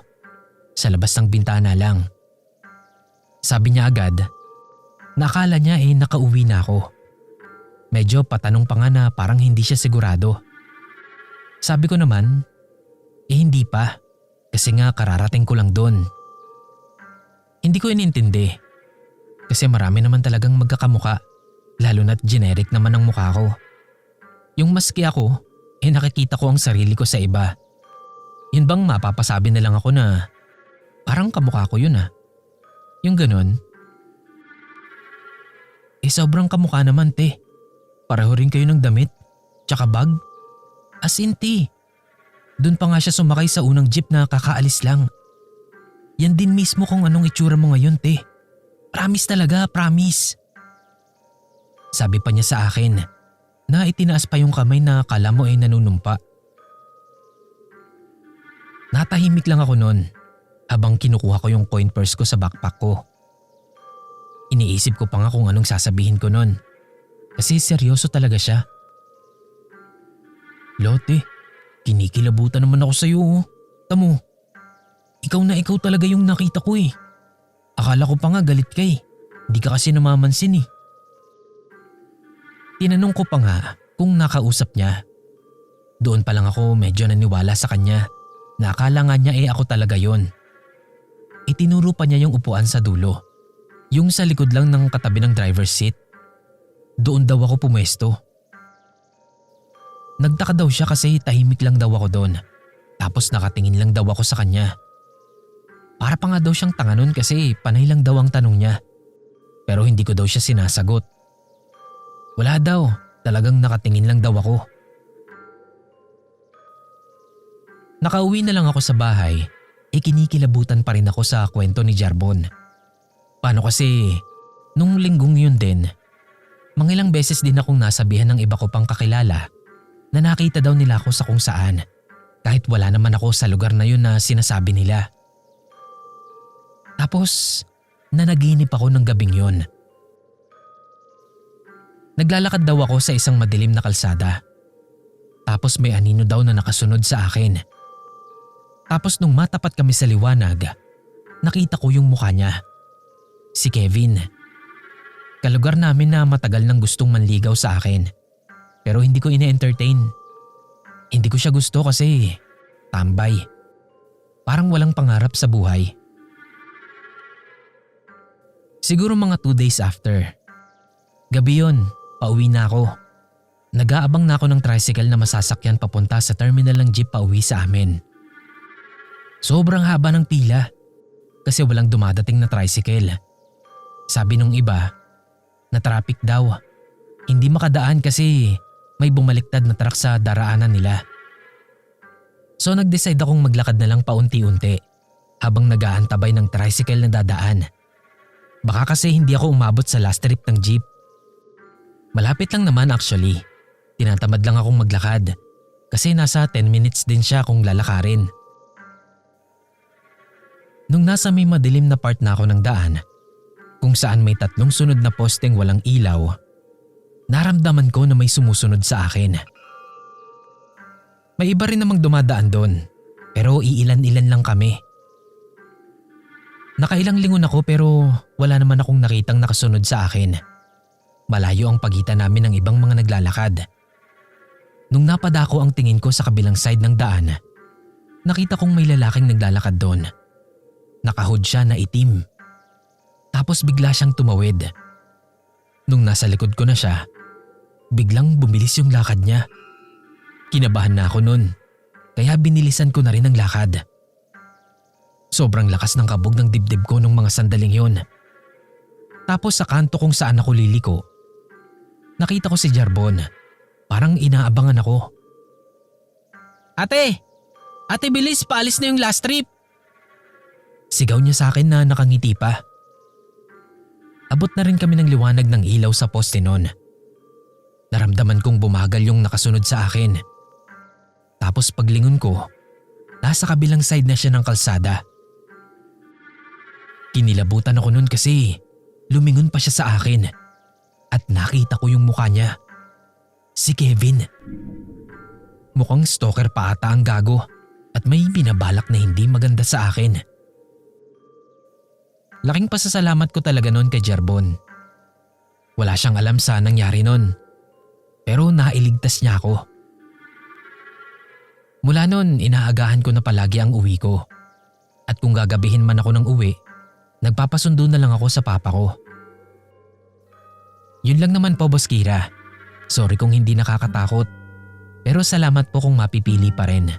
sa labas ng bintana lang. Sabi niya agad, nakala niya nakauwi na ako. Medyo patanong pa nga na parang hindi siya sigurado. Sabi ko naman, hindi pa, kasi nga kararating ko lang doon. Hindi ko inintindi kasi marami naman talagang magkakamuka, lalo na't generic naman ang mukha ko. Yung maski ako, nakikita ko ang sarili ko sa iba. Yun bang mapapasabi na lang ako na parang kamukha ko yun Yung ganun. Sobrang kamukha naman te. Pareho rin kayo ng damit, tsaka bag. As in te, dun pa nga siya sumakay sa unang jeep na kakaalis lang. Yan din mismo kung anong itsura mo ngayon, te. Promise talaga, promise. Sabi pa niya sa akin na itinaas pa yung kamay na akala mo nanunumpa. Natahimik lang ako noon habang kinukuha ko yung coin purse ko sa backpack ko. Iniisip ko pa nga kung anong sasabihin ko noon kasi seryoso talaga siya. Lote, kinikilabutan naman ako sa'yo. Tamo. Ikaw na ikaw talaga yung nakita ko Akala ko pa nga galit ka Hindi ka kasi namamansin Tinanong ko pa nga kung nakausap niya. Doon pa lang ako medyo naniwala sa kanya na akala nga niya ako talaga yon. Itinuro pa niya yung upuan sa dulo. Yung sa likod lang ng katabi ng driver's seat. Doon daw ako pumwesto. Nagtaka daw siya kasi tahimik lang daw ako doon. Tapos nakatingin lang daw ako sa kanya. Para pa nga daw siyang tanga nun kasi panay lang daw ang tanong niya. Pero hindi ko daw siya sinasagot. Wala daw, talagang nakatingin lang daw ako. Nakauwi na lang ako sa bahay, kinikilabutan pa rin ako sa kwento ni Jarbon. Paano kasi, nung linggong yun din, mangilang beses din akong nasabihan ng iba ko pang kakilala na nakita daw nila ako sa kung saan, kahit wala naman ako sa lugar na yun na sinasabi nila. Tapos, nanaginip ako ng gabing yun. Naglalakad daw ako sa isang madilim na kalsada. Tapos may anino daw na nakasunod sa akin. Tapos nung matapat kami sa liwanag, nakita ko yung mukha niya. Si Kevin. Kalugar namin na matagal nang gustong manligaw sa akin. Pero hindi ko ine-entertain. Hindi ko siya gusto kasi tambay. Parang walang pangarap sa buhay. Siguro mga 2 days after, Gabi yun, pauwi na ako. Nag-aabang na ako ng tricycle na masasakyan papunta sa terminal ng jeep pauwi sa amin. Sobrang haba ng pila kasi walang dumadating na tricycle. Sabi nung iba, na traffic daw. Hindi makadaan kasi may bumaliktad na truck sa daraanan nila. So nag-decide akong maglakad na lang paunti-unti habang nag-aantabay ng tricycle na dadaan. Baka kasi hindi ako umabot sa last trip ng jeep. Malapit lang naman actually. Tinatamad lang akong maglakad kasi nasa 10 minutes din siya kung lalakarin. Nung nasa may madilim na part na ako ng daan, kung saan may 3 sunod na posteng walang ilaw, naramdaman ko na may sumusunod sa akin. May iba rin namang dumadaan doon, pero iilan-ilan lang kami. Nakailang lingon ako pero wala naman akong nakitang nakasunod sa akin. Malayo ang pagitan namin ng ibang mga naglalakad. Nung napadako ang tingin ko sa kabilang side ng daan, nakita kong may lalaking naglalakad doon. Nakahood siya na itim. Tapos bigla siyang tumawid. Nung nasa likod ko na siya, biglang bumilis yung lakad niya. Kinabahan na ako nun, kaya binilisan ko na rin ang lakad. Sobrang lakas ng kabog ng dibdib ko nung mga sandaling yun. Tapos sa kanto kung saan ako liliko, nakita ko si Jarbon. Parang inaabangan ako. Ate! Ate bilis, paalis na yung last trip! Sigaw niya sa akin na nakangiti pa. Abot na rin kami ng liwanag ng ilaw sa poste nun. Naramdaman kong bumagal yung nakasunod sa akin. Tapos paglingon ko, nasa kabilang side na siya ng kalsada. Kinilabutan ako nun kasi lumingon pa siya sa akin at nakita ko yung mukha niya. Si Kevin. Mukhang stalker pa ata ang gago at may binabalak na hindi maganda sa akin. Laking pasasalamat ko talaga noon kay Jarbon. Wala siyang alam sa nangyari noon, pero nailigtas niya ako. Mula noon, inaagahan ko na palagi ang uwi ko. At kung gagabihin man ako ng uwi, nagpapasundo na lang ako sa papa ko. Yun lang naman po, Boss Kira. Sorry kung hindi nakakatakot, pero salamat po kung mapipili pa rin.